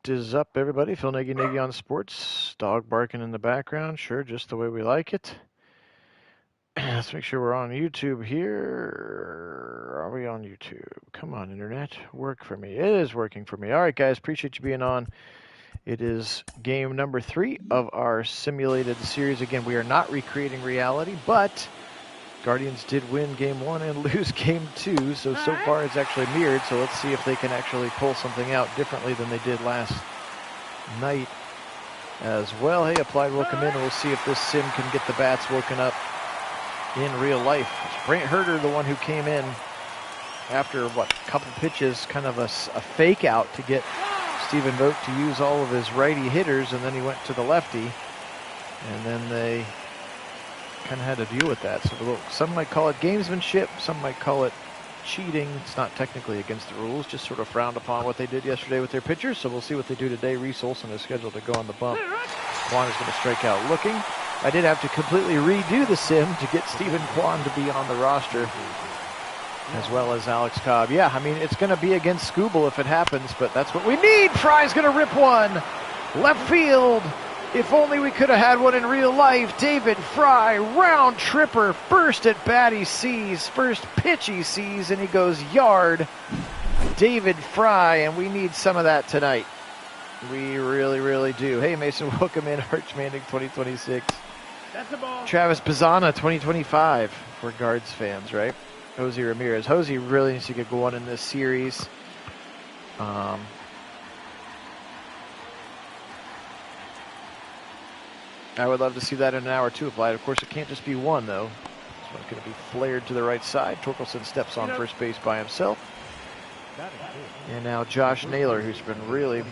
is up, everybody? Phil Nagy on sports. Dog barking in the background. Sure, just the way we like it. Let's make sure we're on YouTube here. Are we on YouTube? Come on, Internet. Work for me. It is working for me. All right, guys. Appreciate you being on. It is game number 3 of our simulated series. Again, we are not recreating reality, but Guardians did win game 1 and lose game 2, so far it's actually mirrored, so let's see if they can actually pull something out differently than they did last night as well. Hey, Applied, welcome in, and we'll see if this sim can get the bats woken up in real life. It's Brant Herter, the one who came in after, a couple pitches, kind of a fake out to get Stephen Vogt to use all of his righty hitters, and then he went to the lefty, and then they kind of had to deal with that. So some might call it gamesmanship, some might call it cheating. It's not technically against the rules, just sort of frowned upon what they did yesterday with their pitchers. So we'll see what they do today. Reese Olson is scheduled to go on the bump. Kwan is going to strike out looking. I did have to completely redo the sim to get Stephen Kwan to be on the roster, as well as Alex Cobb. Yeah, I mean, it's going to be against Scooble if it happens, but that's what we need. Fry's going to rip one. Left field. If only we could have had one in real life. David Fry, round tripper, first at bat he sees, first pitch he sees, and he goes yard. David Fry, and we need some of that tonight. We really, really do. Hey, Mason, welcome in. Arch Manning 2026. That's the ball. Travis Pizzana 2025 for Guards fans, right? Jose Ramirez. Jose really needs to get going in this series. I would love to see that in an hour too applied. Of course, it can't just be one, though. This one's going to be flared to the right side. Torkelson steps on first base by himself. And now Josh Naylor, who's been really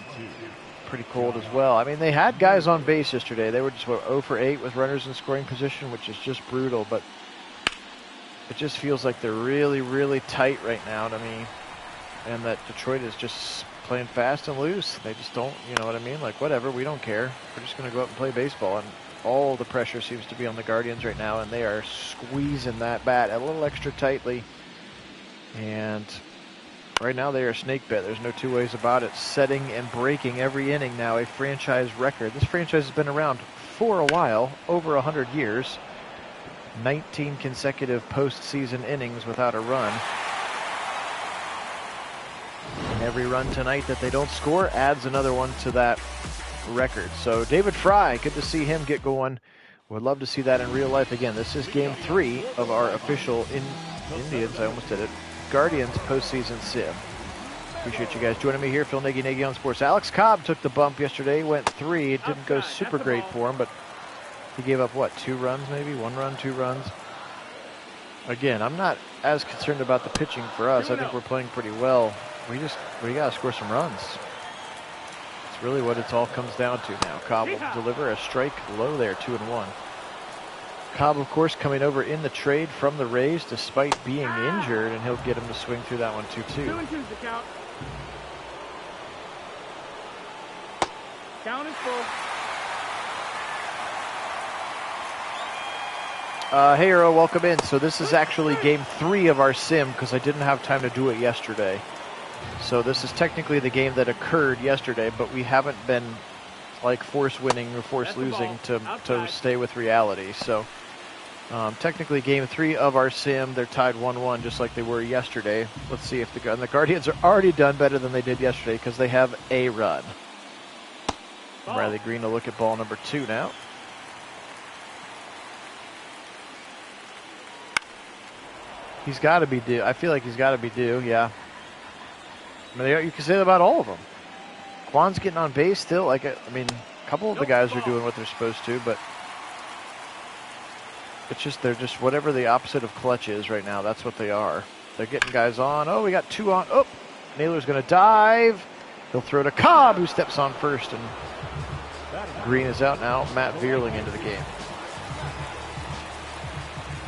pretty cold as well. I mean, they had guys on base yesterday. They were just 0 for 8 with runners in scoring position, which is just brutal. But it just feels like they're really, really tight right now to me. And that Detroit is just playing fast and loose. They just don't, you know what I mean? Like, whatever, we don't care. We're just going to go out and play baseball. And all the pressure seems to be on the Guardians right now, and they are squeezing that bat a little extra tightly. And right now they are snake bit. There's no two ways about it. Setting and breaking every inning now, a franchise record. This franchise has been around for a while, over 100 years. 19 consecutive postseason innings without a run. And every run tonight that they don't score adds another one to that record. So David Fry, good to see him get going. Would love to see that in real life again. This is game 3 of our official Indians, I almost did it, Guardians postseason sim. Appreciate you guys joining me here. Phil Nagy on sports. Alex Cobb took the bump yesterday, went 3. It didn't go super great for him, but he gave up, what, 2 runs maybe? 1 run, 2 runs? Again, I'm not as concerned about the pitching for us. I think we're playing pretty well. We got to score some runs. It's really what it all comes down to now. Cobb will deliver a strike low there, 2-1. Cobb, of course, coming over in the trade from the Rays despite being injured, and he'll get him to swing through that one 2-2. 2-2's the count. Count is full. Hey, Earl, welcome in. So this is actually game 3 of our sim because I didn't have time to do it yesterday. So this is technically the game that occurred yesterday, but we haven't been like force winning or force losing to stay with reality. So technically game 3 of our sim, they're tied 1-1 just like they were yesterday. Let's see if the Guardians are already done better than they did yesterday because they have a run. Riley Green to look at ball number 2 now. He's got to be due. I feel like he's got to be due, yeah. I mean, you can say that about all of them. Kwan's getting on base still. Like, I mean, a couple of the guys are doing what they're supposed to, but it's just, they're just whatever the opposite of clutch is right now. That's what they are. They're getting guys on. Oh, we got 2 on. Oh, Naylor's going to dive. He'll throw to Cobb, who steps on first, and Green is out now. Matt Vierling into the game.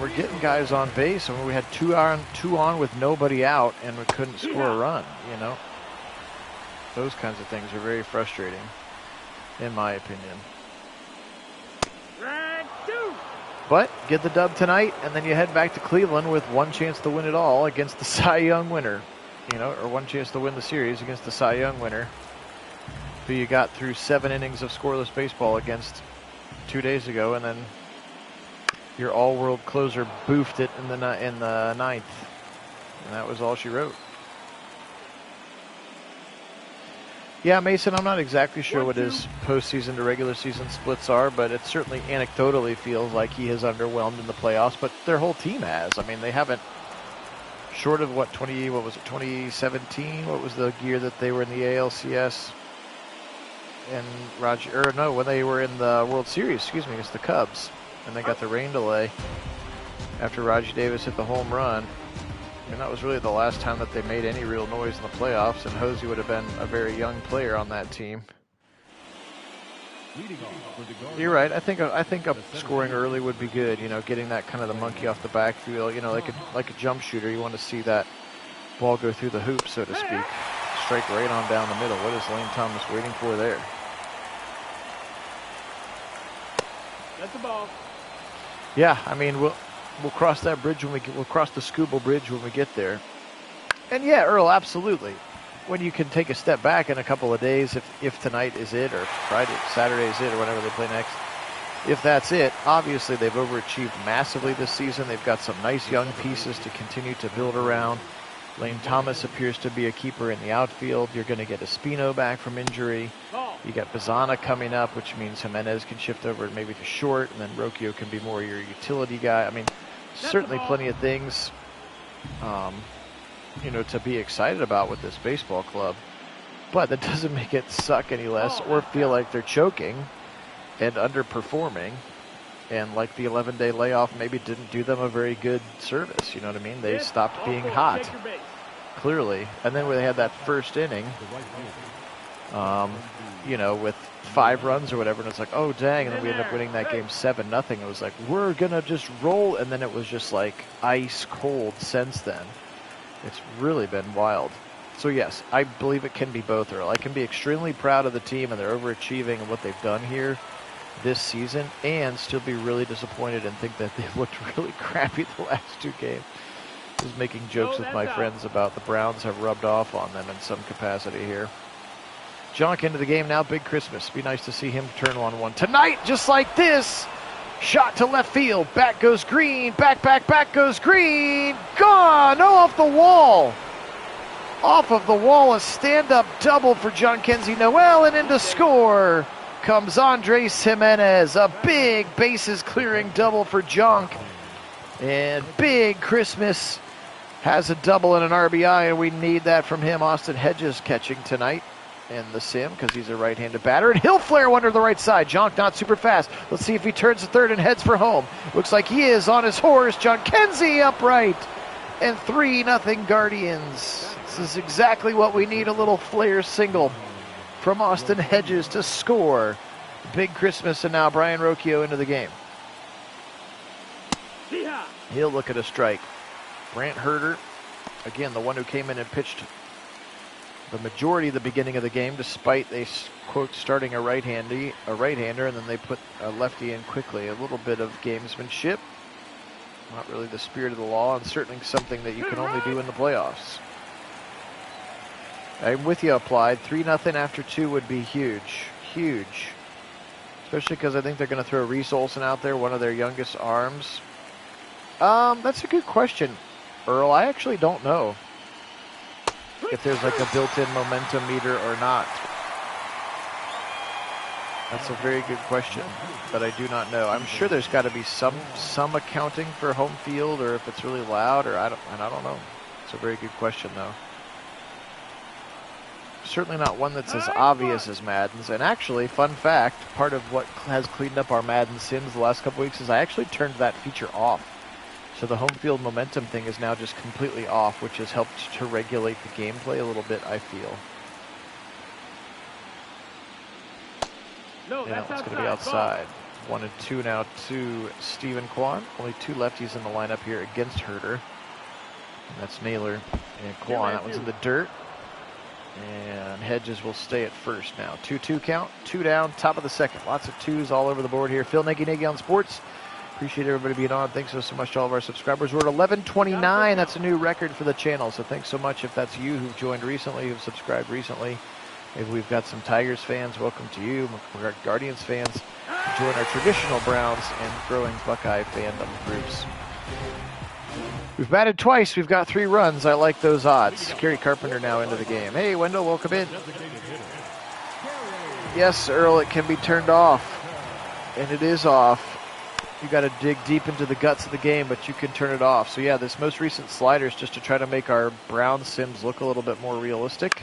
We're getting guys on base. I mean, we had 2 on with nobody out, and we couldn't score a run, you know. Those kinds of things are very frustrating, in my opinion. But get the dub tonight, and then you head back to Cleveland with 1 chance to win it all against the Cy Young winner, you know, or 1 chance to win the series against the Cy Young winner. who you got through 7 innings of scoreless baseball against 2 days ago, and then your all-world closer boofed it in the ninth, and that was all she wrote. Yeah, Mason, I'm not exactly sure what his postseason to regular season splits are, but it certainly anecdotally feels like he has underwhelmed in the playoffs, but their whole team has. I mean, they haven't, short of what was it, 2017? What was the year that they were in the ALCS? And when they were in the World Series, against the Cubs, and they got the rain delay after Raji Davis hit the home run. I mean, that was really the last time that they made any real noise in the playoffs, and Hosey would have been a very young player on that team. You're right. I think up scoring early would be good. Getting that kind of the monkey off the backfield. Like a jump shooter, you want to see that ball go through the hoop, so to speak. Strike right on down the middle. What is Lane Thomas waiting for there? That's the ball. Yeah, I mean we'll cross that bridge we'll cross the Schuylkill Bridge when we get there. And yeah, Earl, absolutely. When you can take a step back in a couple of days, if tonight is it, or Saturday is it, or whenever they play next, if that's it, obviously they've overachieved massively this season. They've got some nice young pieces to continue to build around. Lane Thomas appears to be a keeper in the outfield. You're going to get Espino back from injury. You got Bazana coming up, which means Jimenez can shift over maybe to short, and then Rocchio can be more your utility guy. I mean, certainly plenty of things, to be excited about with this baseball club. But that doesn't make it suck any less or feel like they're choking and underperforming. And like the 11-day layoff maybe didn't do them a very good service. You know what I mean? They stopped being hot, clearly. And then when they had that first inning, with 5 runs or whatever, and it's like, oh, dang, and then we ended up winning that game 7-0. It was like, we're going to just roll, and then it was just like ice cold since then. It's really been wild. So, yes, I believe it can be both, Earl. I can be extremely proud of the team and they're overachieving and what they've done here this season, and still be really disappointed and think that they've looked really crappy the last 2 games. I was making jokes with my friends about the Browns have rubbed off on them in some capacity here. Jonk into the game now. Big Christmas. Be nice to see him turn on one tonight, just like this. Shot to left field. Back goes Green. Back goes Green. Gone. No, off the wall. Off of the wall. A stand-up double for John Kenzie Noel, and in to score comes Andres Jimenez. A big bases-clearing double for Jonk. And Big Christmas has a double and an RBI, and we need that from him. Austin Hedges catching tonight in the sim because he's a right-handed batter, and he'll flare one to the right side. Jonk not super fast. Let's see if he turns to third and heads for home. Looks like he is on his horse. John Kenzie upright, and 3-0 Guardians. This is exactly what we need, a little flare single from Austin Hedges to score. Big Christmas, and now Brian Rocchio into the game. He'll look at a strike. Brant Herter, again, the one who came in and pitched the majority of the beginning of the game, despite they, quote, starting a right-hander, and then they put a lefty in quickly. A little bit of gamesmanship. Not really the spirit of the law, and certainly something that you can only do in the playoffs. I'm with you, Applied. 3-0 after 2 would be huge. Huge. Especially because I think they're going to throw Reese Olson out there, one of their youngest arms. That's a good question, Earl. I actually don't know if there's like a built-in momentum meter or not. That's a very good question, but I do not know. I'm sure there's got to be some accounting for home field, or if it's really loud, or I don't know. It's a very good question, though. Certainly not one that's as obvious as Madden's. And actually, fun fact, part of what has cleaned up our Madden sims the last couple weeks is I actually turned that feature off. So the home field momentum thing is now just completely off, which has helped to regulate the gameplay a little bit, I feel. No, that's it's going to be outside. 1-2 now to Stephen Kwan. Only 2 lefties in the lineup here against Herter. And that's Naylor and Kwan. That one's in the dirt. And Hedges will stay at first now. 2-2 count, 2 down, top of the second. Lots of 2s all over the board here. Phil Nagy on Sports. Appreciate everybody being on. Thanks so much to all of our subscribers. We're at 1129. That's a new record for the channel. So thanks so much if that's you who've joined recently, who've subscribed recently. Maybe we've got some Tigers fans. Welcome to you. We've got Guardians fans. Join our traditional Browns and growing Buckeye fandom groups. We've batted twice. We've got 3 runs. I like those odds. Kerry Carpenter now into the game. Hey, Wendell, welcome in. Yes, Earl, it can be turned off. And it is off. You got to dig deep into the guts of the game, but you can turn it off. So yeah, this most recent slider is just to try to make our Brown sims look a little bit more realistic.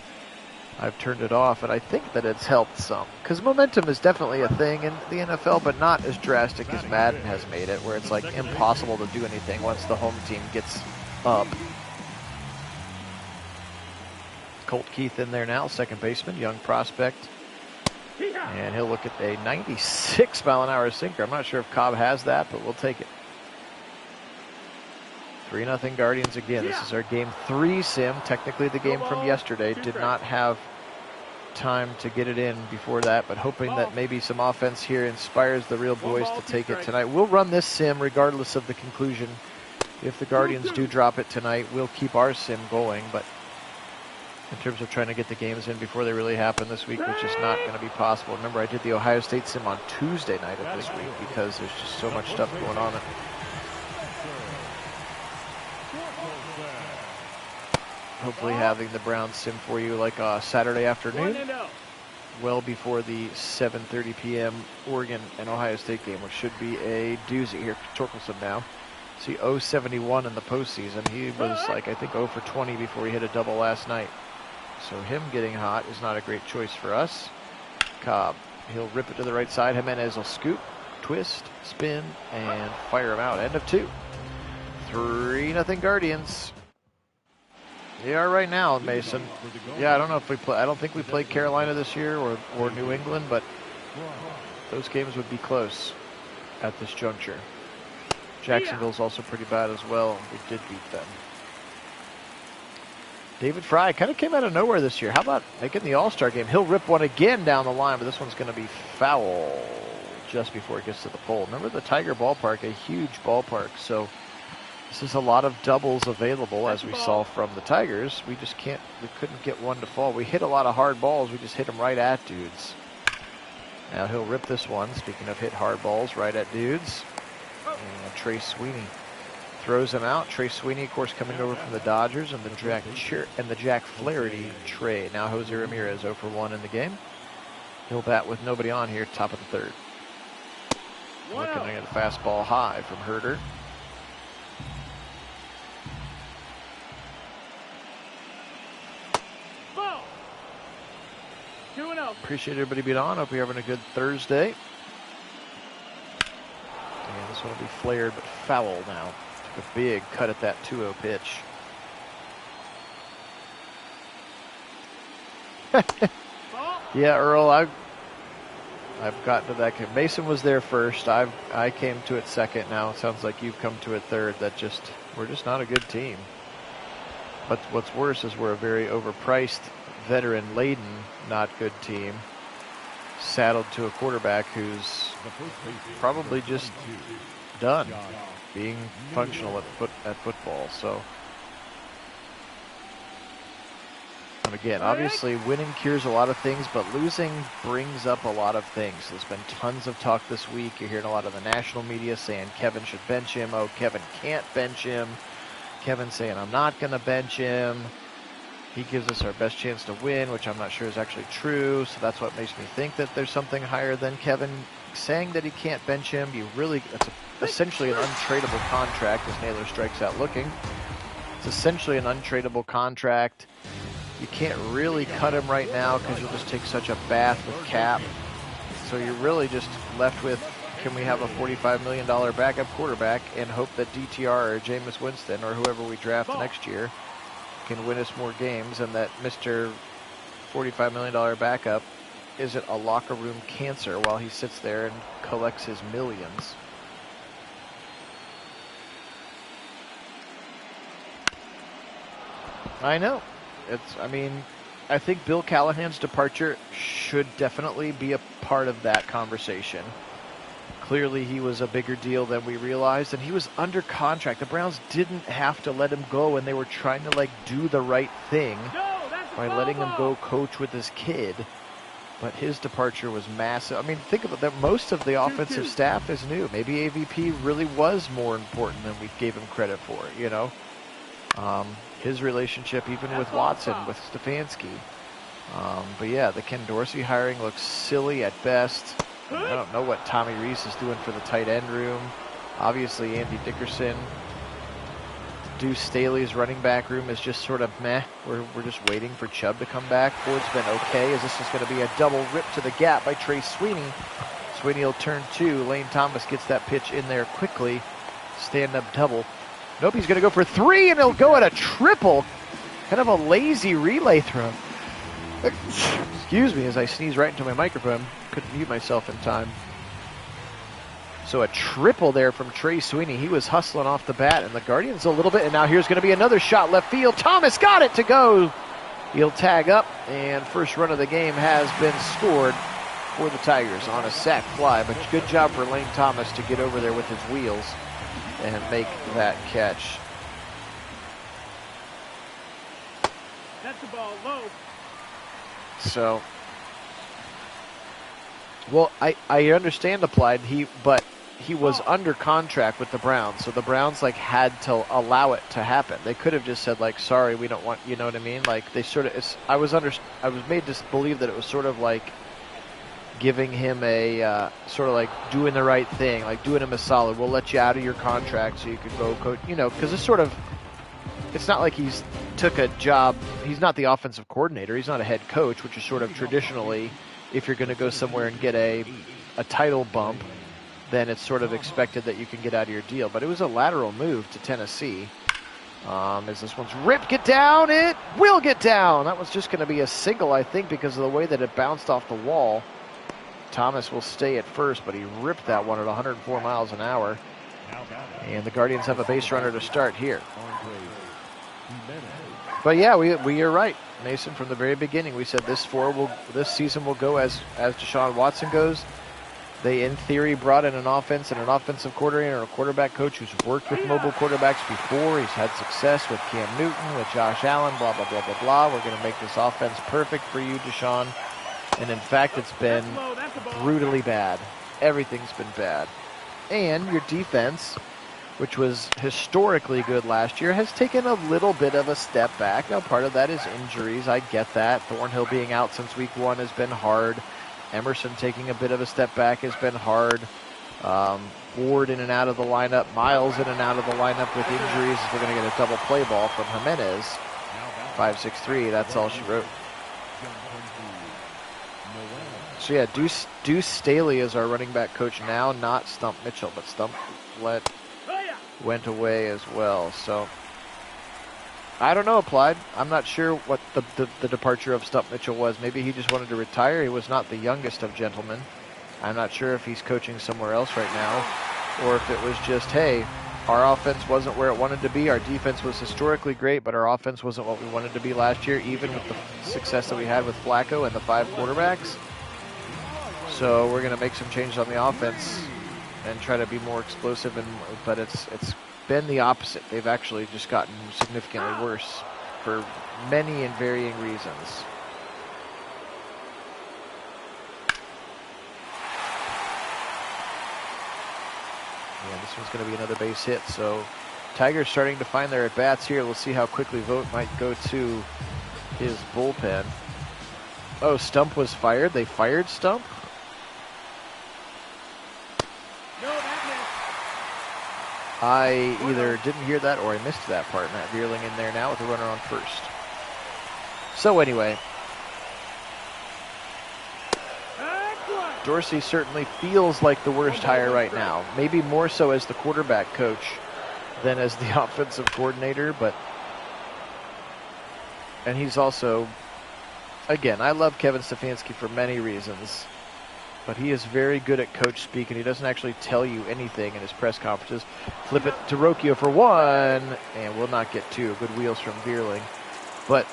I've turned it off, and I think that it's helped some. Because momentum is definitely a thing in the NFL, but not as drastic as Madden has made it, where it's like impossible to do anything once the home team gets up. Colt Keith in there now, second baseman, young prospect. And he'll look at a 96-mile-an-hour sinker. I'm not sure if Cobb has that, but we'll take it. 3-0 Guardians again. This is our game 3 sim. Technically the game from yesterday. Did not have time to get it in before that, but hoping that maybe some offense here inspires the real boys to take it tonight. We'll run this sim regardless of the conclusion. If the Guardians do drop it tonight, we'll keep our sim going, but in terms of trying to get the games in before they really happen this week, which is not going to be possible. Remember, I did the Ohio State sim on Tuesday night of this week because there's just so much stuff going on. Hopefully having the Browns sim for you like Saturday afternoon, well before the 7:30 p.m. Oregon and Ohio State game, which should be a doozy. Here, Torkelson now. See, 0-71 in the postseason. He was like, I think, 0 for 20 before he hit a double last night. So him getting hot is not a great choice for us. Cobb, he'll rip it to the right side. Jimenez will scoop, twist, spin, and fire him out. End of 2. 3-0 Guardians. They are right now, Mason. Yeah, I don't know if we play. I don't think we played Carolina this year or New England, but those games would be close at this juncture. Jacksonville's also pretty bad as well. We did beat them. David Fry kind of came out of nowhere this year. How about making the All-Star game? He'll rip one again down the line, but this one's going to be foul just before it gets to the pole. Remember the Tiger ballpark, a huge ballpark, so this is a lot of doubles available, as we saw from the Tigers. We couldn't get one to fall. We hit a lot of hard balls. We just hit them right at dudes. Now he'll rip this one. Speaking of hit hard balls right at dudes. And Trey Sweeney throws him out. Trey Sweeney, of course, coming over from the Dodgers, and the Jack Flaherty trade. Now Jose Ramirez 0 for 1 in the game. He'll bat with nobody on here, top of the 3rd. Looking at a fastball high from Herder. Appreciate everybody being on. Hope you're having a good Thursday. And this one will be flared, but foul now. Took a big cut at that 2-0 pitch. Yeah, Earl, I've gotten to that. Mason was there first. I came to it second. Now it sounds like you've come to it third. We're just not a good team. But what's worse is we're a very overpriced, veteran-laden, not good team, saddled to a quarterback who's probably just done being functional at football. So, and again, obviously winning cures a lot of things, but losing brings up a lot of things. There's been tons of talk this week. You're hearing a lot of the national media saying Kevin should bench him. Oh, Kevin can't bench him. Kevin saying I'm not going to bench him. He gives us our best chance to win, which I'm not sure is actually true. So that's what makes me think that there's something higher than Kevin saying that he can't bench him. It's essentially an untradeable contract, as Naylor strikes out looking. It's essentially an untradeable contract. You can't really cut him right now because you'll just take such a bath with cap. So you're really just left with, can we have a $45 million backup quarterback and hope that DTR or Jameis Winston or whoever we draft next year can win us more games, and that Mr. $45 million backup isn't a locker room cancer while he sits there and collects his millions. I know. I think Bill Callahan's departure should definitely be a part of that conversation. Clearly he was a bigger deal than we realized, and he was under contract. The Browns didn't have to let him go, and they were trying to do the right thing by letting him go coach with his kid. But his departure was massive. I mean, think about that. Most of the offensive staff is new. Maybe AVP really was more important than we gave him credit for, you know. His relationship even with Watson, with Stefanski. But yeah, the Ken Dorsey hiring looks silly at best. I don't know what Tommy Rees is doing for the tight end room. Obviously, Andy Dickerson. Deuce Staley's running back room is just sort of meh. We're just waiting for Chubb to come back. Ford's been okay, as this is going to be a double rip to the gap by Trey Sweeney. Sweeney will turn 2. Lane Thomas gets that pitch in there quickly. Stand-up double. Nope, he's going to go for 3, and he'll go at a triple. Kind of a lazy relay throw. Excuse me as I sneeze right into my microphone. Couldn't mute myself in time. So a triple there from Trey Sweeney. He was hustling off the bat, and the Guardians a little bit. And now here's going to be another shot left field. Thomas got it to go. He'll tag up, and first run of the game has been scored for the Tigers on a sac fly. But good job for Lane Thomas to get over there with his wheels and make that catch. That's the ball low. So, well, I understand applied, but he was under contract with the Browns, so the Browns like had to allow it to happen. They could have just said like, sorry, we don't want, you know what I mean? Like they sort of, I was made to believe that it was sort of like giving him a sort of like doing the right thing, like doing him a solid. We'll let you out of your contract so you can go coach, you know, because it's sort of, it's not like he's took a job. He's not the offensive coordinator. He's not a head coach, which is sort of traditionally, if you're going to go somewhere and get a title bump, then it's sort of expected that you can get out of your deal. But it was a lateral move to Tennessee. As this one's ripped, get down, it will get down. That was just going to be a single, I think, because of the way that it bounced off the wall. Thomas will stay at first, but he ripped that one at 104 miles an hour. And the Guardians have a base runner to start here. But yeah, we are right, Mason. From the very beginning, we said this season will go as Deshaun Watson goes. They, in theory, brought in an offense and an offensive coordinator and a quarterback coach who's worked with mobile quarterbacks before. He's had success with Cam Newton, with Josh Allen, blah, blah, blah, blah, blah. We're going to make this offense perfect for you, Deshaun. And in fact, it's been brutally bad. Everything's been bad. And your defense, which was historically good last year, has taken a little bit of a step back. Now, part of that is injuries. I get that. Thornhill being out since week 1 has been hard. Emerson taking a bit of a step back has been hard. Ward in and out of the lineup. Miles in and out of the lineup with injuries. We're going to get a double play ball from Jimenez. 5-6-3, that's all she wrote. So yeah, Deuce Staley is our running back coach now, not Stump Mitchell, but Stump went away as well. So I don't know, Applied. I'm not sure what the departure of Stump Mitchell was. Maybe he just wanted to retire. He was not the youngest of gentlemen. I'm not sure if he's coaching somewhere else right now, or if it was just, hey, our offense wasn't where it wanted to be. Our defense was historically great, but our offense wasn't what we wanted to be last year, even with the success that we had with Flacco and the 5 quarterbacks. So we're going to make some changes on the offense and try to be more explosive. But it's been the opposite. They've actually just gotten significantly worse for many and varying reasons. Yeah, this one's going to be another base hit. So Tigers starting to find their at-bats here. We'll see how quickly Vogt might go to his bullpen. Oh, Stump was fired. They fired Stump? I either didn't hear that or I missed that part. Matt Vierling in there now with the runner on first. So anyway, Dorsey certainly feels like the worst hire right now. Maybe more so as the quarterback coach than as the offensive coordinator. And he's also, again, I love Kevin Stefanski for many reasons. But he is very good at coach speak, and he doesn't actually tell you anything in his press conferences. Flip it to Rocchio for 1, and will not get 2. Good wheels from Vierling. But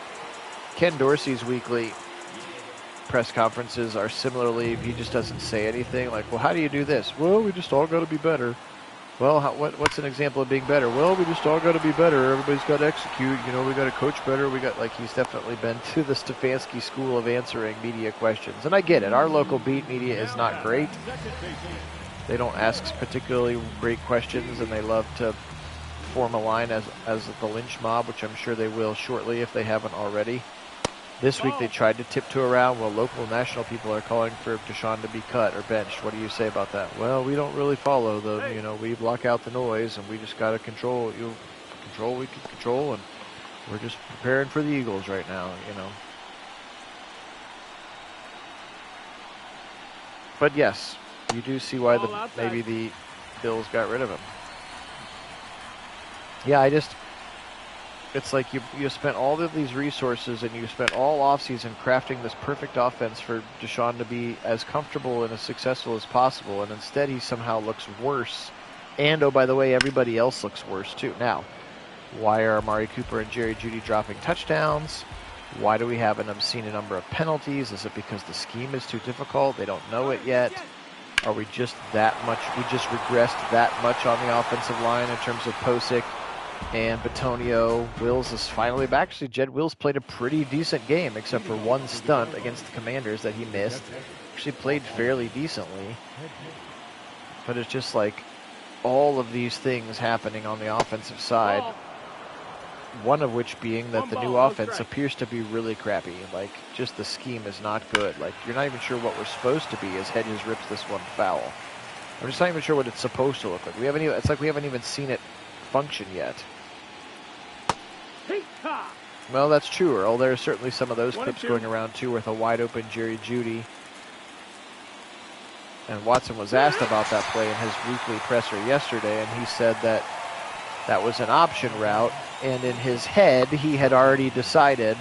Ken Dorsey's weekly press conferences are similarly, he just doesn't say anything. Like, well, how do you do this? Well, we just all got to be better. Well, what's an example of being better? Well, we just all got to be better. Everybody's got to execute. You know, we got to coach better. We got, like, he's definitely been to the Stefanski school of answering media questions. And I get it. Our local beat media is not great. They don't ask particularly great questions, and they love to form a line as the lynch mob, which I'm sure they will shortly if they haven't already. This week they tried to tiptoe around. Well, local and national people are calling for Deshaun to be cut or benched. What do you say about that? Well, we don't really follow the, you know, we block out the noise, and we just got to control what we can control, and we're just preparing for the Eagles right now, you know. But yes, you do see why maybe the Bills got rid of him. Yeah, it's like you spent all of these resources and you spent all offseason crafting this perfect offense for Deshaun to be as comfortable and as successful as possible, and instead he somehow looks worse. And, oh, by the way, everybody else looks worse too. Now, why are Amari Cooper and Jerry Jeudy dropping touchdowns? Why do we have an obscene number of penalties? Is it because the scheme is too difficult? They don't know it yet. Are we just regressed that much on the offensive line in terms of Posick and Batonio? Wills is finally back. Actually, Jed Wills played a pretty decent game, except for one stunt against the Commanders that he missed. Actually played fairly decently. But it's just like all of these things happening on the offensive side. One of which being that the new offense appears to be really crappy. Like, just the scheme is not good. Like, you're not even sure what we're supposed to be as Hedges rips this one foul. I'm just not even sure what it's supposed to look like. It's like we haven't even seen it function yet. Well, that's true, Earl. There are certainly some of those clips going around, too, with a wide-open Jerry Jeudy. And Watson was asked about that play in his weekly presser yesterday, and he said that that was an option route, and in his head, he had already decided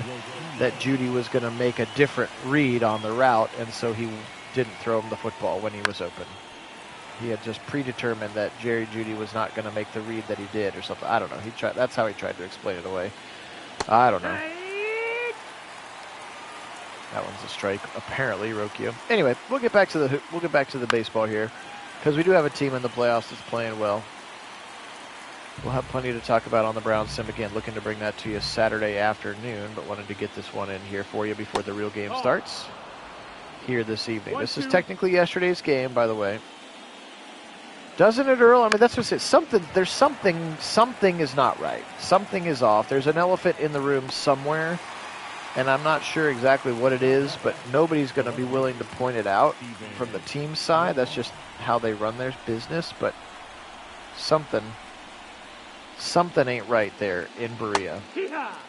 that Jeudy was going to make a different read on the route, and so he didn't throw him the football when he was open. He had just predetermined that Jerry Jeudy was not going to make the read that he did or something. I don't know. That's how he tried to explain it away. I don't know. That one's a strike, apparently, Rocchio. Anyway, we'll get back to the baseball here, because we do have a team in the playoffs that's playing well. We'll have plenty to talk about on the Brown Sim. Again, looking to bring that to you Saturday afternoon, but wanted to get this one in here for you before the real game starts here this evening. This is technically yesterday's game, by the way. Doesn't it, Earl? I mean, that's what it is. Something is not right. Something is off. There's an elephant in the room somewhere, and I'm not sure exactly what it is, but nobody's going to be willing to point it out from the team side. That's just how they run their business, but something ain't right there in Berea.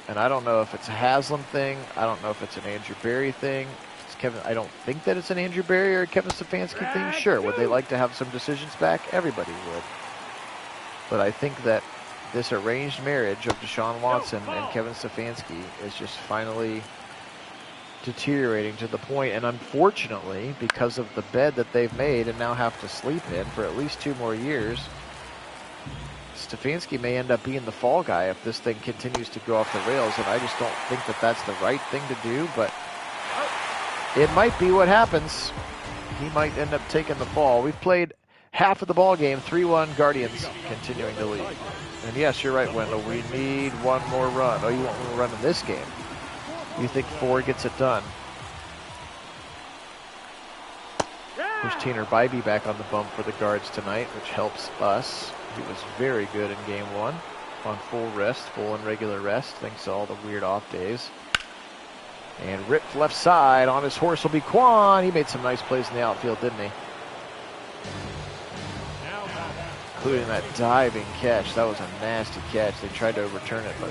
And I don't know if it's a Haslam thing. I don't know if it's an Andrew Berry thing. I don't think that it's an Andrew Berry or a Kevin Stefanski thing. Sure, would they like to have some decisions back? Everybody would. But I think that this arranged marriage of Deshaun Watson and Kevin Stefanski is just finally deteriorating to the point, and unfortunately, because of the bed that they've made and now have to sleep in for at least 2 more years, Stefanski may end up being the fall guy if this thing continues to go off the rails, and I just don't think that that's the right thing to do, but it might be what happens. He might end up taking the fall. We've played half of the ball game, 3-1 Guardians continuing to lead. And yes, you're right, Wendell. We need one more run. Oh, you want one more run in this game? You think 4 gets it done? There's Tanner Bybee back on the bump for the Guards tonight, which helps us. He was very good in game 1 on full and regular rest, thanks to all the weird off days. And ripped left side. On his horse will be Quan. He made some nice plays in the outfield, didn't he? Including that diving catch. That was a nasty catch. They tried to overturn it, but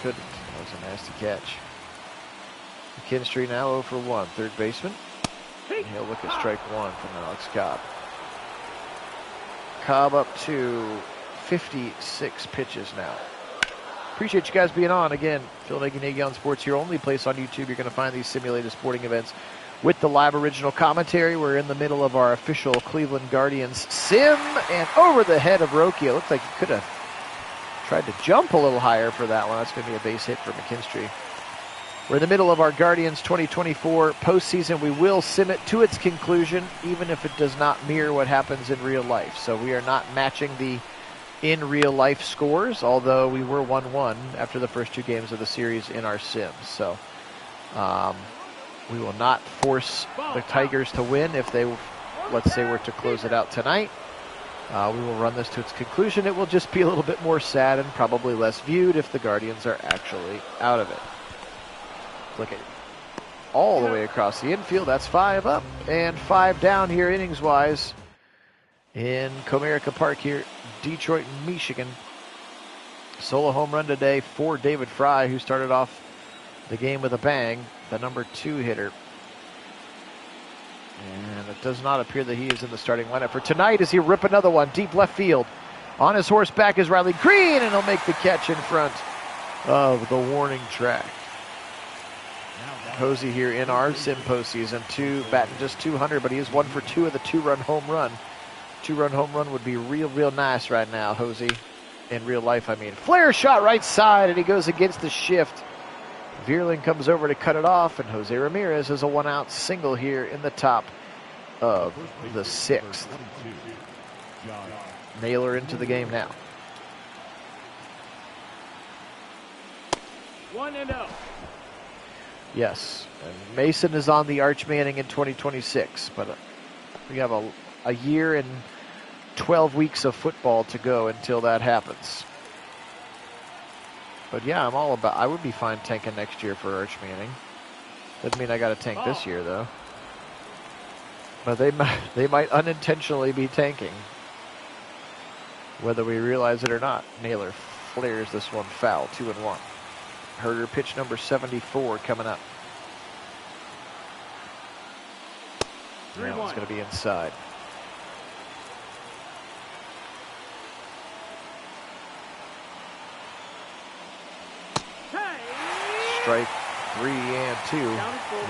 couldn't. That was a nasty catch. McKinstry now 0 for 1. Third baseman. And he'll look at strike 1 from Alex Cobb. Cobb up to 56 pitches now. Appreciate you guys being on. Again, Phil Nagy on Sports, your only place on YouTube. You're going to find these simulated sporting events with the live original commentary. We're in the middle of our official Cleveland Guardians sim, and over the head of Rocchio. Looks like he could have tried to jump a little higher for that one. That's going to be a base hit for McKinstry. We're in the middle of our Guardians 2024 postseason. We will sim it to its conclusion, even if it does not mirror what happens in real life. So we are not matching the in real life scores, although we were 1-1 after the first 2 games of the series in our sims. So we will not force the Tigers to win if they, let's say, were to close it out tonight. We will run this to its conclusion. It will just be a little bit more sad and probably less viewed if the Guardians are actually out of it. Look at it. All the way across the infield. That's 5 up and 5 down here innings-wise in Comerica Park here, Detroit, Michigan. Solo home run today for David Fry, who started off the game with a bang, the number 2 hitter. And it does not appear that he is in the starting lineup for tonight as he rip another one deep left field. On his horseback is Riley Green, and he'll make the catch in front of the warning track. Hosey here in our sim postseason, batting just 200, but he is 1 for 2 of the 2-run home run. 2-run home run would be real nice right now, Hosey. In real life, I mean. Flare shot right side, and he goes against the shift. Vierling comes over to cut it off, and Jose Ramirez has a 1-out single here in the top of the 6th. Naylor into the game now. 1-0. Yes, and Mason is on the Arch Manning in 2026, but we have a year and 12 weeks of football to go until that happens. But yeah, I would be fine tanking next year for Arch Manning. Doesn't mean I got to tank this year, though. But they might unintentionally be tanking, whether we realize it or not. Naylor flares this one foul, 2-1. Herder pitch number 74 coming up. Now it's going to be inside. Strike 3 and 2.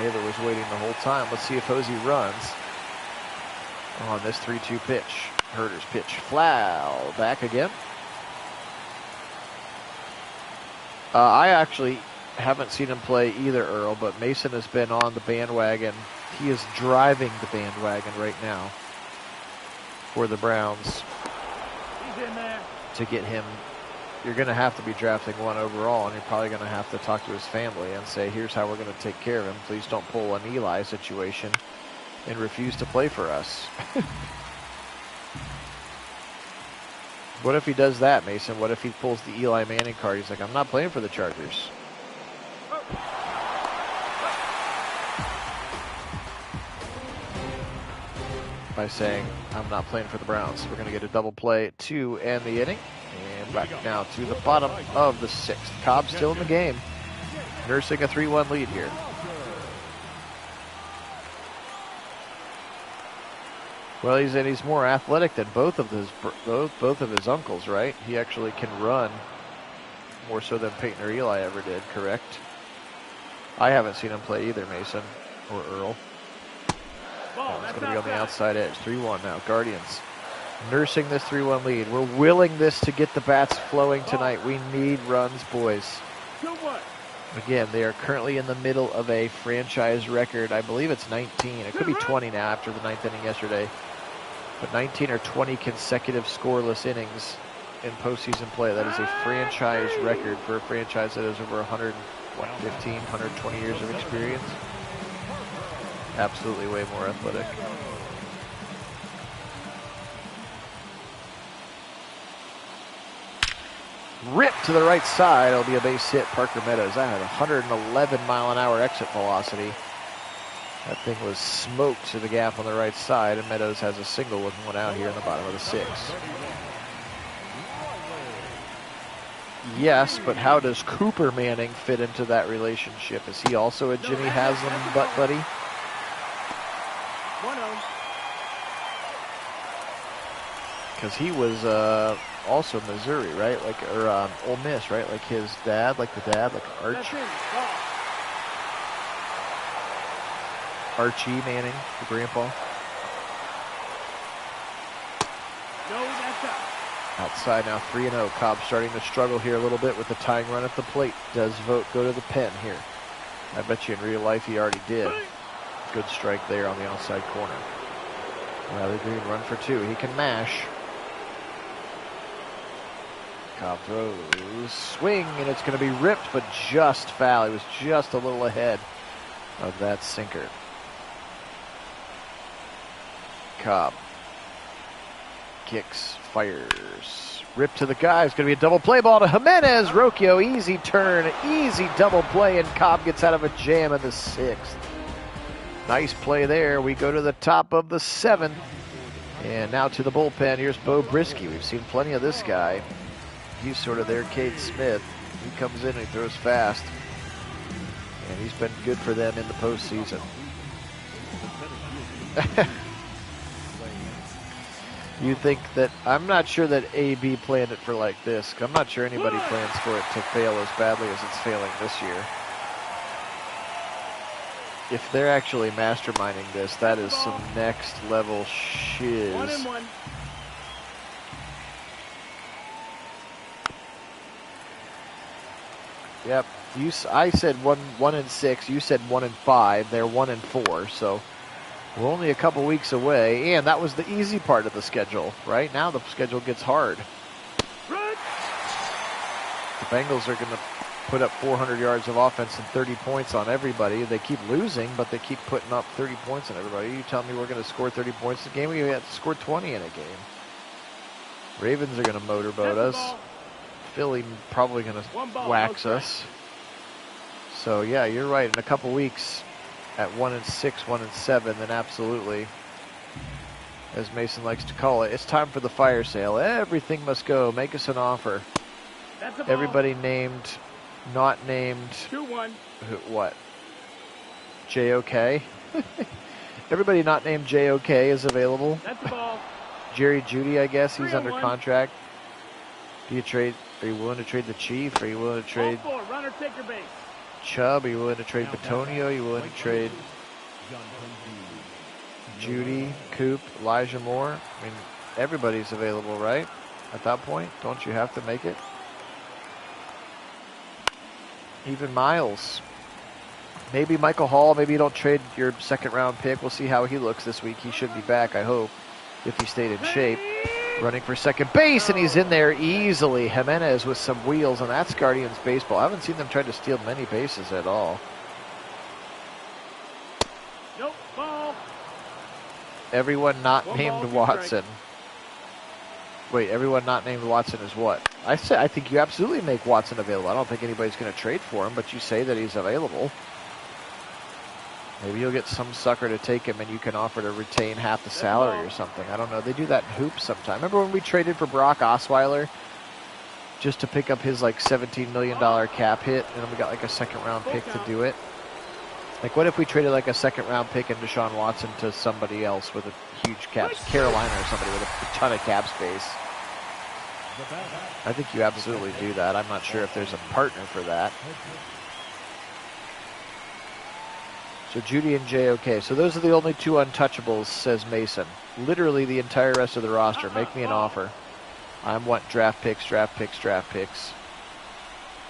Naylor was waiting the whole time. Let's see if Hosey runs on this 3-2 pitch. Herder's pitch foul. Back again. I actually haven't seen him play either, Earl, but Mason has been on the bandwagon. He is driving the bandwagon right now for the Browns. He's in there. To get him, you're going to have to be drafting 1 overall, and you're probably going to have to talk to his family and say, here's how we're going to take care of him. Please don't pull an Eli situation and refuse to play for us. What if he does that, Mason? What if he pulls the Eli Manning card? He's like, I'm not playing for the Chargers. By saying, I'm not playing for the Browns. We're going to get a double play to end the inning. And back now to the bottom of the 6th. Cobb still in the game, nursing a 3-1 lead here. Well, he's more athletic than both of his uncles, right? He actually can run more so than Peyton or Eli ever did, correct? I haven't seen him play either, Mason or Earl. It's going to be on the outside edge. 3-1 now. Guardians nursing this 3-1 lead. We're willing this to get the bats flowing tonight. We need runs, boys. Again, they are currently in the middle of a franchise record. I believe it's 19. It could be 20 now after the 9th inning yesterday. But 19 or 20 consecutive scoreless innings in postseason play. That is a franchise record for a franchise that has over 115, 120 years of experience. Absolutely way more athletic. Rip to the right side. It'll be a base hit. Parker Meadows. That had 111 mile an hour exit velocity. That thing was smoked to the gap on the right side, and Meadows has a single with 1 out here in the bottom of the 6th. Yes, but how does Cooper Manning fit into that relationship? Is he also a Jimmy Haslam butt buddy? 1-0. Because he was also Missouri, right? Or Ole Miss, right? Like his dad, like Arch. Archie Manning, the grandpa. No, that's out. Outside now, 3-0. Cobb starting to struggle here a little bit with the tying run at the plate. Does Vogt go to the pen here? I bet you in real life he already did. Good strike there on the outside corner. Riley Green run for 2. He can mash. Cobb throws, swing, and it's going to be ripped, but just foul. He was just a little ahead of that sinker. Cobb kicks, fires, rip to the guy. It's going to be a double play ball to Jimenez. Rocchio, easy turn, easy double play, and Cobb gets out of a jam in the 6th. Nice play there. We go to the top of the 7th, and now to the bullpen. Here's Bo Brisky. We've seen plenty of this guy. He's sort of their Cade Smith. He comes in and he throws fast, and he's been good for them in the postseason. You think that, I'm not sure that AB planned it for like this. I'm not sure anybody plans for it to fail as badly as it's failing this year. If they're actually masterminding this, that is some next level shiz. 1-1. Yep. I said 1-6. You said 1-5. They're 1-4. So we're only a couple weeks away, and that was the easy part of the schedule. Right now, the schedule gets hard. Run. The Bengals are going to put up 400 yards of offense and 30 points on everybody. They keep losing, but they keep putting up 30 points on everybody. You tell me we're going to score 30 points in a game? We have to score 20 in a game. Ravens are going to motorboat us. Philly probably going to wax us. So, yeah, you're right. In a couple weeks, at 1-6, 1-7, then absolutely, as Mason likes to call it, it's time for the fire sale. Everything must go. Make us an offer. Everybody named, not named. 2-1. What? JOK? Everybody not named JOK is available. That's the ball. Jerry Jeudy, I guess, he's under 3-1. contract. Do you trade? Are you willing to trade the Chief? Are you willing to trade Ball 4. Runner take your base. Chubb? Are you willing to trade Batonio? Are you willing to trade Judy, Coop, Elijah Moore? I mean, everybody's available, right? At that point, don't you have to make it? Even Miles. Maybe Michael Hall. Maybe you don't trade your second-round pick. We'll see how he looks this week. He should be back, I hope, if he stayed in shape. Running for second base, and he's in there easily. Jimenez with some wheels, and that's Guardians baseball. I haven't seen them try to steal many bases at all. Nope. Ball. Everyone not One named ball, 2 Watson. strikes. Wait, everyone not named Watson is what? I think you absolutely make Watson available. I don't think anybody's going to trade for him, but you say that he's available. Maybe you'll get some sucker to take him, and you can offer to retain half the salary or something. I don't know. They do that in hoops sometimes. Remember when we traded for Brock Osweiler just to pick up his like $17 million cap hit, and then we got like a second-round pick to do it? Like, what if we traded like a second-round pick and Deshaun Watson to somebody else with a huge cap, Carolina or somebody with a ton of cap space? I think you absolutely do that. I'm not sure if there's a partner for that. So Judy and JOK. So those are the only 2 untouchables, says Mason. Literally the entire rest of the roster. Make me an offer. I want draft picks, draft picks, draft picks.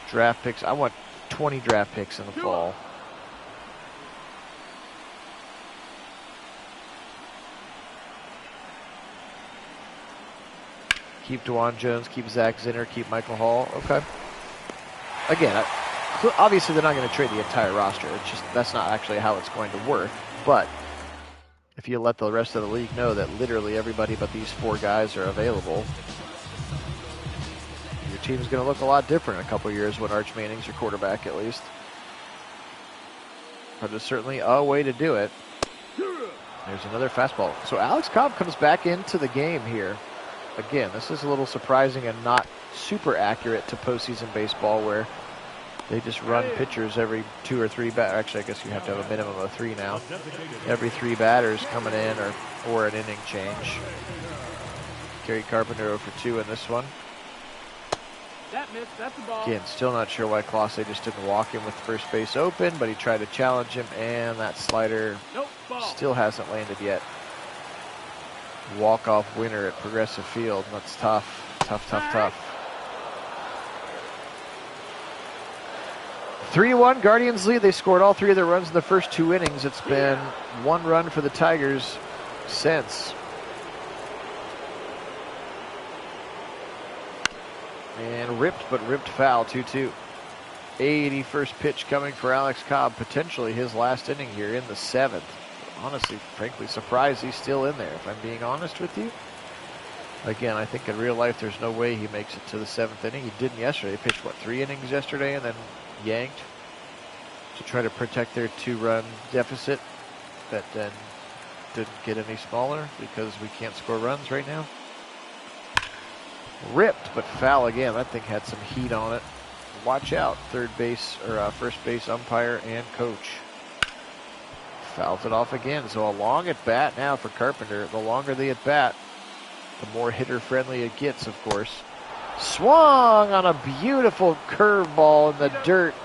Draft picks. I want 20 draft picks in the fall. Keep DeJuan Jones, keep Zach Zinner, keep Michael Hall. Okay. Again, obviously they're not going to trade the entire roster. It's just, that's not actually how it's going to work. But if you let the rest of the league know that literally everybody but these 4 guys are available, your team's going to look a lot different in a couple years when Arch Manning's your quarterback, at least. But it's certainly a way to do it. There's another fastball. So Alex Cobb comes back into the game here. Again, this is a little surprising and not super accurate to postseason baseball, where they just run pitchers every 2 or 3 batters. Actually, I guess you have to have a minimum of 3 now. Every 3 batters coming in, or an inning change. Kerry Carpenter 0 for 2 in this one. That missed. That's the ball. Again, still not sure why Clase just didn't walk in with first base open, but he tried to challenge him, and that slider still hasn't landed yet. Walk-off winner at Progressive Field. That's tough. Tough. 3-1, Guardians lead. They scored all 3 of their runs in the first 2 innings. It's been 1 run for the Tigers since. And ripped foul, 2-2. 81st pitch coming for Alex Cobb, potentially his last inning here in the 7th. Honestly, frankly, surprised he's still in there, if I'm being honest with you. Again, I think in real life there's no way he makes it to the 7th inning. He didn't yesterday. He pitched, 3 innings yesterday and then yanked to try to protect their 2-run deficit that then didn't get any smaller because we can't score runs right now. Ripped, but foul again. That thing had some heat on it. Watch out, first base umpire and coach. Fouls it off again. So a long at bat now for Carpenter. The longer the at bat, the more hitter friendly it gets, of course. Swung on a beautiful curveball in the dirt.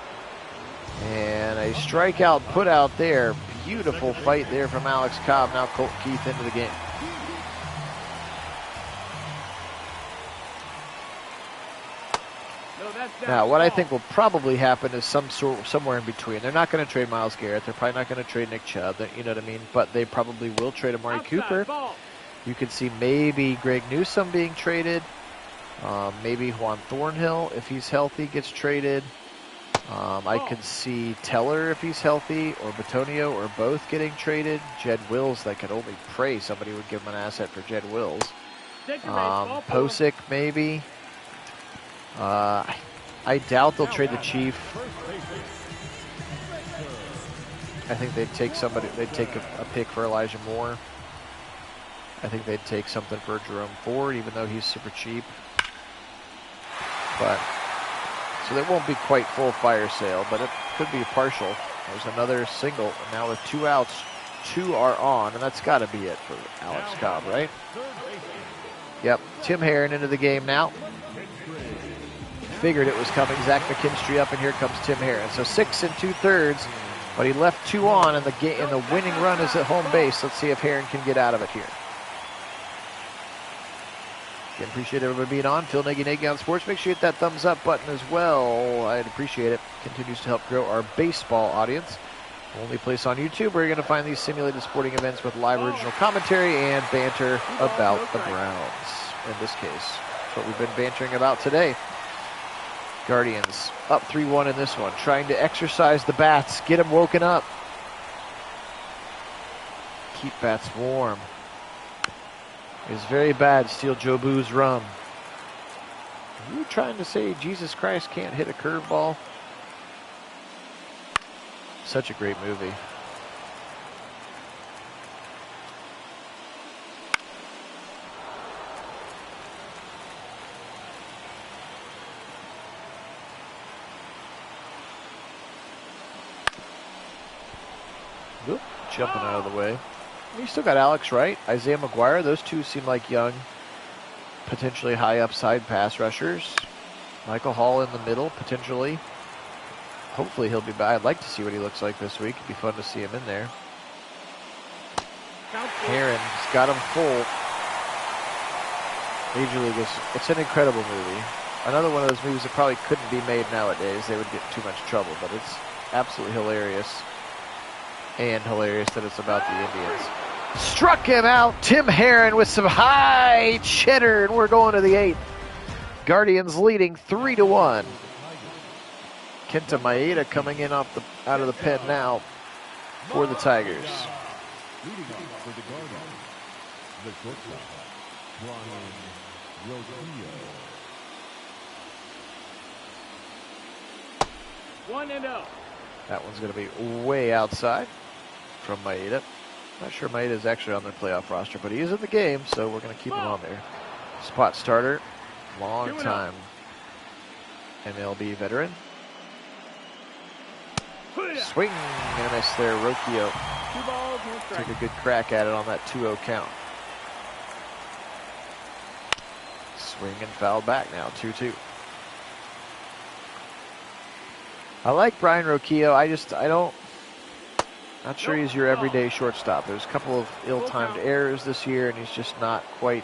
And a strikeout put out there. Beautiful fight there from Alex Cobb. Now Colt Keith into the game. Now, what I think will probably happen is somewhere in between. They're not going to trade Myles Garrett. They're probably not going to trade Nick Chubb. You know what I mean? But they probably will trade Amari Cooper. You could see maybe Greg Newsome being traded. Maybe Juan Thornhill, if he's healthy, gets traded. I could see Teller, if he's healthy, or Batonio, or both getting traded. Jed Wills, they could only pray somebody would give him an asset for Jed Wills. Posick, maybe. I doubt they'll trade the Chief. I think they'd take somebody. They'd take a pick for Elijah Moore. I think they'd take something for Jerome Ford, even though he's super cheap. But so there won't be quite full fire sale, but it could be partial. There's another single, and now with 2 outs, 2 are on, and that's got to be it for Alex Cobb, right? Yep. Tim Herron into the game now. Figured it was coming. Zach McKinstry up, and here comes Tim Herron. So 6 2/3, but he left 2 on, and the winning run is at home base. Let's see if Herron can get out of it here. Again, appreciate everybody being on. Phil Nagy on Sports. Make sure you hit that thumbs up button as well. I'd appreciate it. Continues to help grow our baseball audience. Only place on YouTube where you're going to find these simulated sporting events with live original commentary and banter about the Browns. In this case, that's what we've been bantering about today. Guardians up 3-1 in this one, trying to exercise the bats, get them woken up. Keep bats warm. It's very bad, steal Joe Boo's rum. Are you trying to say Jesus Christ can't hit a curveball? Such a great movie. Oop, jumping out of the way. You still got Alex Wright, Isaiah McGuire. Those two seem like young, potentially high upside pass rushers. Michael Hall in the middle, potentially. Hopefully he'll be back. I'd like to see what he looks like this week. It'd be fun to see him in there. Herron's got him full. Major League it's an incredible movie. Another one of those movies that probably couldn't be made nowadays. They would get too much trouble, but it's absolutely hilarious. And hilarious that it's about the Indians. Struck him out. Tim Herron with some high cheddar, and we're going to the 8th. Guardians leading 3-1. Kenta Maeda coming in out of the pen now for the Tigers. Leading off for the Guardians, the shortstop, Brian Rosillo. 1-0. That one's going to be way outside from Maeda. Not sure Maeda is actually on their playoff roster, but he is in the game, so we're going to keep him on there. Spot starter, long time MLB veteran. Swing and a miss there, Rocchio. Took a good crack at it on that 2-0 count. Swing and foul back now, 2-2. I like Brian Rocchio. Not sure he's your everyday shortstop. There's a couple of ill-timed errors this year, and he's just not quite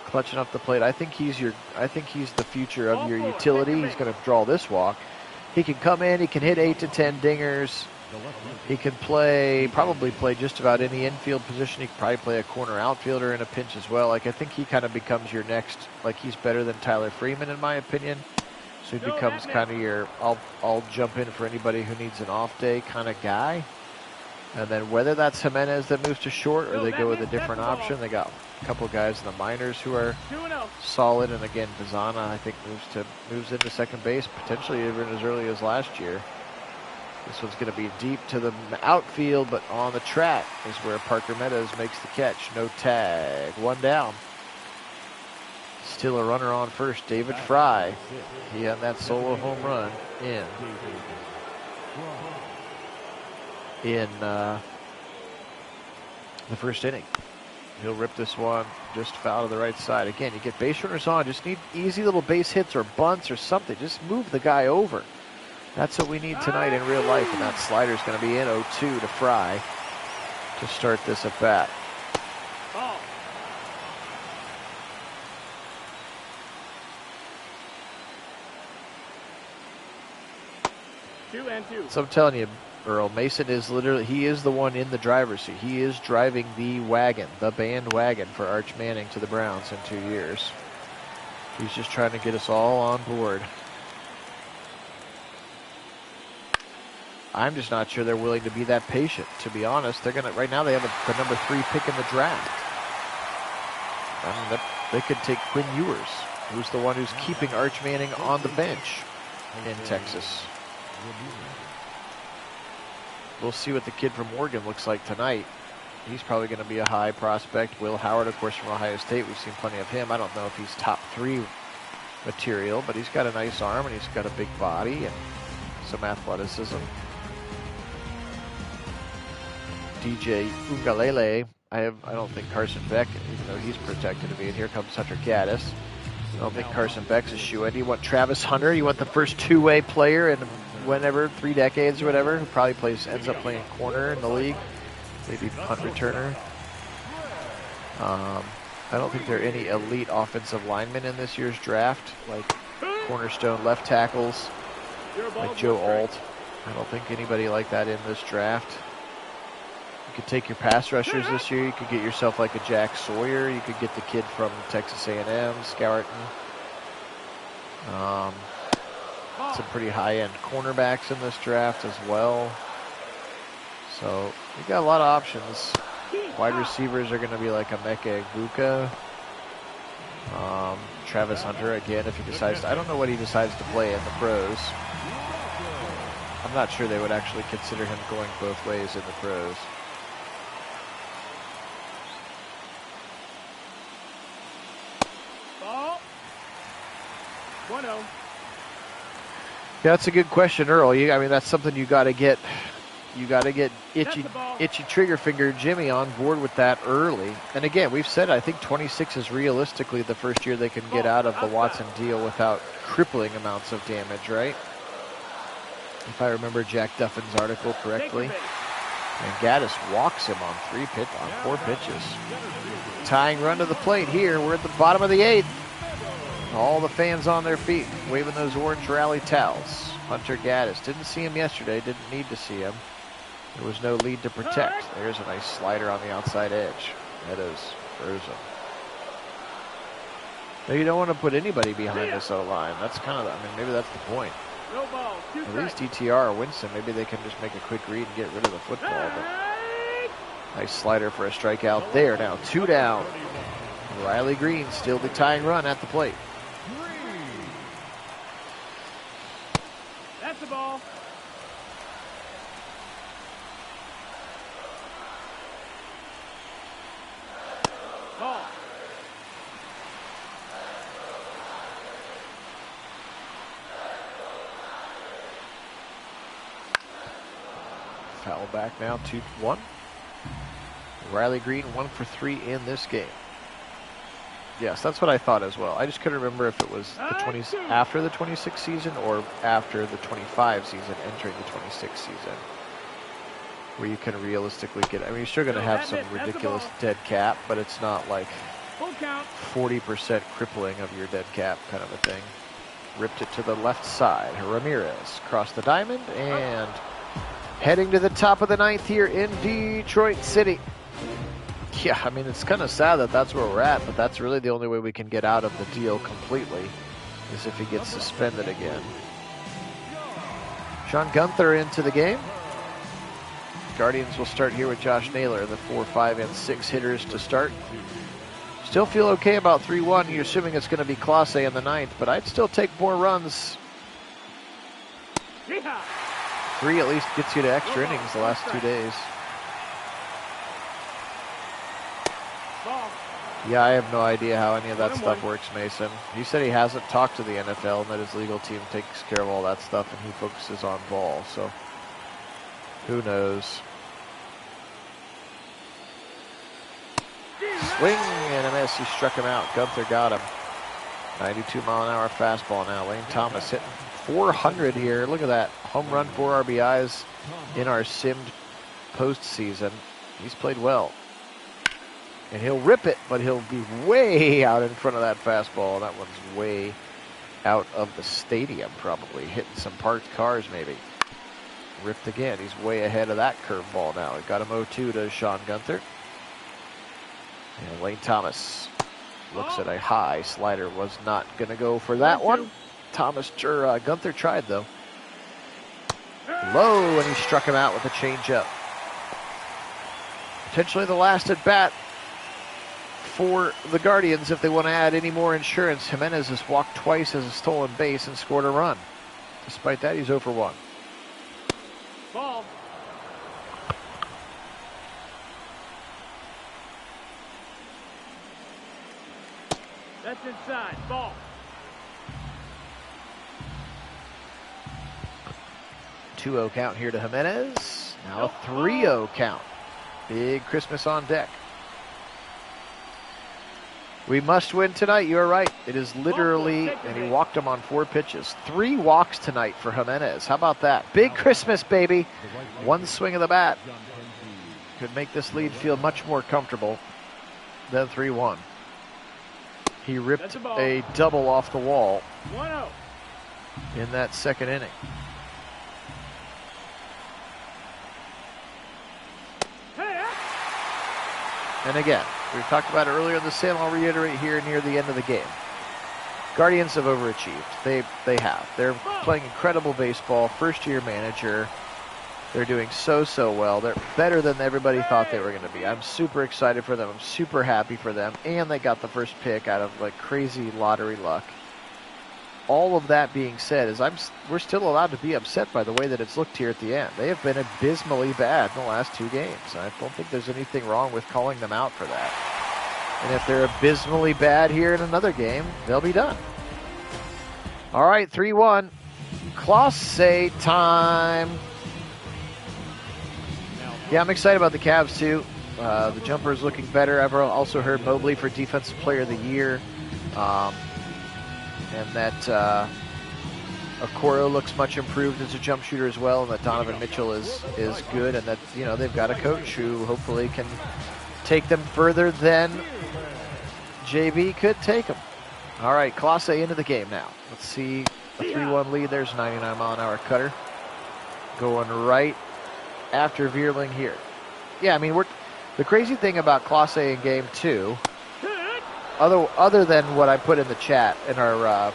clutching up the plate. I think he's the future of your utility. He's going to draw this walk. He can come in, he can hit 8 to 10 dingers. He can probably play just about any infield position. He could probably play a corner outfielder in a pinch as well. Like, I think he kind of becomes your next, like, he's better than Tyler Freeman in my opinion. So he becomes kind of your, I'll jump in for anybody who needs an off day kind of guy. And then whether that's Jimenez that moves to short or they go with a different option, they got a couple guys in the minors who are solid. And again, Bazana, I think, moves into second base, potentially even as early as last year. This one's going to be deep to the outfield, but on the track is where Parker Meadows makes the catch. No tag. One down. Still a runner on first, David Fry. He had that solo home run in the first inning. He'll rip this one just foul to the right side. Again, you get base runners on. Just need easy little base hits or bunts or something. Just move the guy over. That's what we need tonight in real life, and that slider's going to be in 0-2 to Fry to start this at bat. So I'm telling you, Earl, Mason is literally, he is the one in the driver's seat. He is driving the wagon, the bandwagon for Arch Manning to the Browns in 2 years. He's just trying to get us all on board. I'm just not sure they're willing to be that patient, to be honest. They're gonna, right now they have the number 3 pick in the draft. I mean, they could take Quinn Ewers, who's the one who's keeping Arch Manning on the bench in Texas. We'll see what the kid from Oregon looks like tonight. He's probably going to be a high prospect. Will Howard, of course, from Ohio State. We've seen plenty of him. I don't know if he's top 3 material, but he's got a nice arm and he's got a big body and some athleticism. DJ Ungalele. I don't think Carson Beck, even though he's protected to be. And here comes Hunter Gaddis. I don't think Carson Beck's a shoe-in. You want Travis Hunter? You want the first two-way player in whenever, 3 decades or whatever, who probably ends up playing corner in the league, maybe punt returner. I don't think there are any elite offensive linemen in this year's draft, like cornerstone left tackles, like Joe Alt. I don't think anybody like that in this draft. You could take your pass rushers this year. You could get yourself like a Jack Sawyer. You could get the kid from Texas A&M, Scourton. Some pretty high-end cornerbacks in this draft as well. So you got a lot of options. Wide receivers are going to be like Emeka Egbuka. Travis Hunter, again, if he decides to, I don't know what he decides to play in the pros. I'm not sure they would actually consider him going both ways in the pros. Ball. 1-0. Yeah, that's a good question, Earl. I mean, that's something you got to get. You got to get itchy trigger finger Jimmy on board with that early. And again, we've said I think 26 is realistically the first year they can get out of the Watson deal without crippling amounts of damage, right? If I remember Jack Duffin's article correctly. And Gaddis walks him on 4 pitches. Tying run to the plate here. We're at the bottom of the 8th. All the fans on their feet, waving those orange rally towels. Hunter Gaddis. Didn't see him yesterday. Didn't need to see him. There was no lead to protect. There's a nice slider on the outside edge. Meadows throws him. Now, you don't want to put anybody behind this O-line. That's kind of, I mean, maybe that's the point. No ball. At least DTR or Winston, maybe they can just make a quick read and get rid of the football. But nice slider for a strikeout there. Now 2 down. Riley Green still the tying run at the plate. That's the ball. Ball. Foul back now, 2-1. Riley Green 1 for 3 in this game. Yes, that's what I thought as well. I just couldn't remember if it was after the 26 season or after the 25 season, entering the 26 season, where you can realistically get. I mean, you're still going to have some ridiculous dead cap, but it's not like 40% crippling of your dead cap kind of a thing. Ripped it to the left side. Ramirez across the diamond and heading to the top of the ninth here in Detroit City. Yeah, I mean, it's kind of sad that that's where we're at, but that's really the only way we can get out of the deal completely is if he gets suspended again. Sean Gunther into the game. Guardians will start here with Josh Naylor, the 4, 5, and 6 hitters to start. Still feel okay about 3-1. You're assuming it's going to be Clase in the ninth, but I'd still take more runs. 3 at least gets you to extra innings the last 2 days. Yeah, I have no idea how any of that stuff works, Mason. He said he hasn't talked to the NFL and that his legal team takes care of all that stuff and he focuses on ball, so who knows. Swing and a miss. He struck him out. Gunther got him. 92-mile-an-hour fastball now. Lane Thomas hitting 400 here. Look at that. Home run, 4 RBIs in our simmed postseason. He's played well. And he'll rip it, but he'll be way out in front of that fastball. That one's way out of the stadium, probably. Hitting some parked cars, maybe. Ripped again. He's way ahead of that curveball now. It got him 0-2 to Sean Gunther. And Lane Thomas looks at a high slider. Was not going to go for that one. Gunther tried, though. Low, and he struck him out with a changeup. Potentially the last at bat for the Guardians if they want to add any more insurance. Jimenez has walked twice as a stolen base and scored a run. Despite that, he's 0 for 1. Ball. That's inside. Ball. 2-0 count here to Jimenez. Now a 3-0 count. Big Christmas on deck. We must win tonight. You're right. It is literally, and he walked him on 4 pitches. 3 walks tonight for Jimenez. How about that? Big Christmas, baby. 1 swing of the bat could make this lead feel much more comfortable than 3-1. He ripped a double off the wall 1-0 in that second inning. And again, we talked about it earlier in the sim. I'll reiterate here near the end of the game. Guardians have overachieved. They have. They're playing incredible baseball. First-year manager. They're doing so well. They're better than everybody thought they were going to be. I'm super excited for them. I'm super happy for them. And they got the first pick out of like crazy lottery luck. All of that being said, we're still allowed to be upset by the way that it's looked here at the end. They have been abysmally bad in the last 2 games. I don't think there's anything wrong with calling them out for that. And if they're abysmally bad here in another game, they'll be done. All right, 3-1. Clase time. Yeah, I'm excited about the Cavs, too. The jumper is looking better. I've also heard Mobley for Defensive Player of the Year. And that Okoro looks much improved as a jump shooter as well, and that Donovan Mitchell is good, and that they've got a coach who hopefully can take them further than JB could take them. All right, Clase into the game now. Let's see a 3-1 lead. There's a 99-mile-an-hour cutter going right after Vierling here. Yeah, I mean the crazy thing about Clase in game 2. Other than what I put in the chat, in our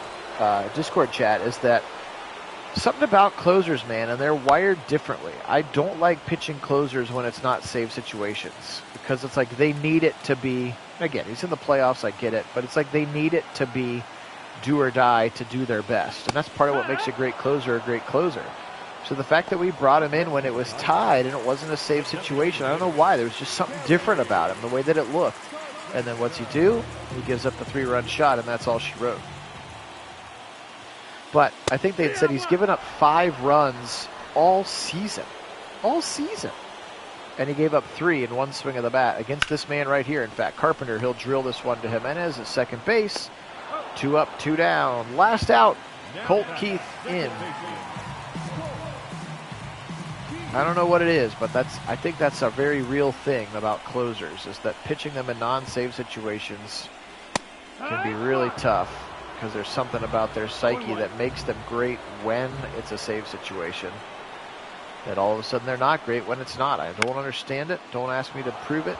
Discord chat, is that something about closers, man, and they're wired differently. I don't like pitching closers when it's not save situations, because it's like they need it to be, again, he's in the playoffs, I get it, but it's like they need it to be do or die to do their best. And that's part of what makes a great closer. So the fact that we brought him in when it was tied and it wasn't a save situation, I don't know why. There was just something different about him, the way that it looked. And then what's he do? He gives up the 3-run shot, and that's all she wrote. But I think they had said he's given up 5 runs all season. All season. And he gave up 3 in 1 swing of the bat against this man right here. In fact, Carpenter, he'll drill this one to Jimenez at second base. 2 up, 2 down. Last out, Colt Keith in. I don't know what it is, but I think that's a very real thing about closers, is that pitching them in non-save situations can be really tough. because there's something about their psyche that makes them great when it's a save situation. That all of a sudden they're not great when it's not. I don't understand it. Don't ask me to prove it,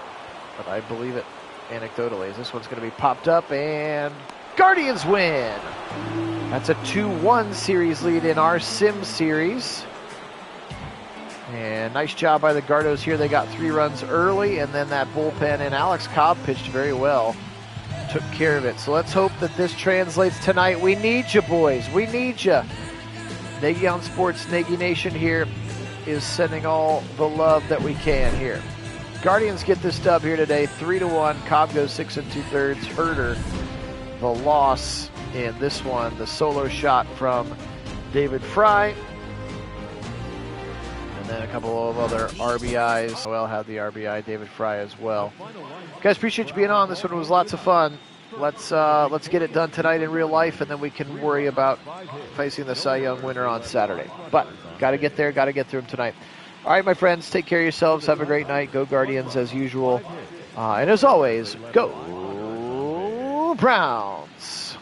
but I believe it anecdotally. As this one's going to be popped up, and Guardians win. That's a 2-1 series lead in our Sim series. And nice job by the Gardos here. They got 3 runs early, and then that bullpen, and Alex Cobb pitched very well. Took care of it. So let's hope that this translates tonight. We need you, boys. We need you. Nagy on Sports, Nagy Nation here is sending all the love that we can here. Guardians get this dub here today, 3-1. Cobb goes 6 2/3. Herder, the loss in this one. The solo shot from David Fry. And then a couple of other RBIs. Well, had the RBI, David Fry as well. Guys, appreciate you being on. This one was lots of fun. Let's get it done tonight in real life, and then we can worry about facing the Cy Young winner on Saturday. But got to get there, got to get through them tonight. All right, my friends, take care of yourselves. Have a great night. Go Guardians as usual. And as always, go Browns.